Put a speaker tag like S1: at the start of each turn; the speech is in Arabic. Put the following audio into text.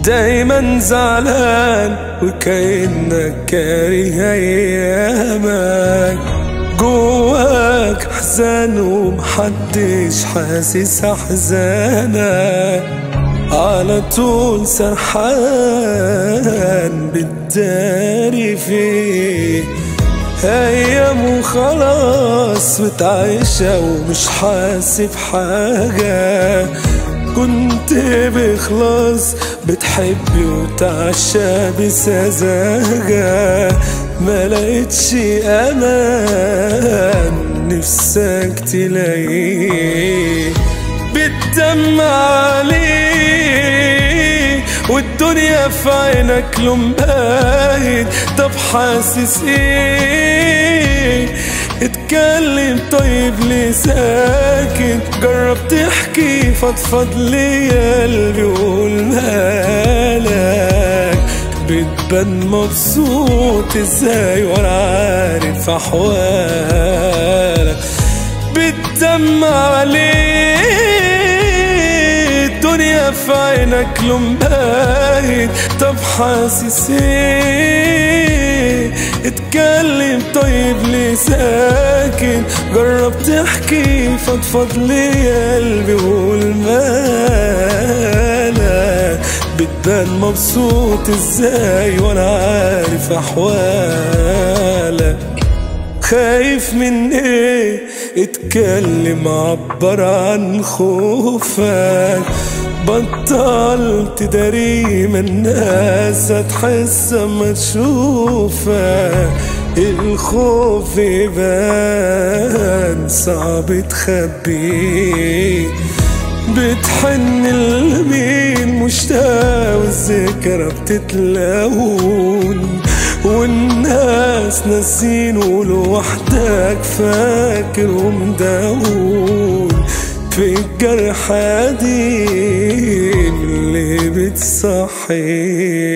S1: دايما زعلان وكأنك كاره أيامك، جواك حزن ومحدش حاسس أحزانك، على طول سرحان بتداري فيه أيام وخلاص بتعيشها ومش حاسب حاجة. كنت بإخلاص بتحبي وتعشى بسذاجة، ما لقيتش أمان نفسك تلاقيه، بتدمع عليه والدنيا في عينك لون باين. طب حاسس ايه؟ اتكلم طيب ليه ساكت؟ جرب تحكي فضفض لي قلبي وقول مالك. بتبان مبسوط ازاي وانا عارف احوالك، بتدمع عليه الدنيا في عينك لون باين. طب حاسس ايه؟ اتكلم طيب ليه ساكن؟ جرب تحكي فضفض لي قلبي وقول مالك. بتبان مبسوط ازاي وانا عارف احوالك، خايف من ايه؟ اتكلم عبر عن خوفك، بطلت تداري من الناس هتحس اما تشوفك. الخوف يبان صعب تخبيه، بتحن لمين مشتاق والذكرى بتتلون، والناس ناسين ولوحدك فاكر ومدون. في الجرح دي اللي بتصحي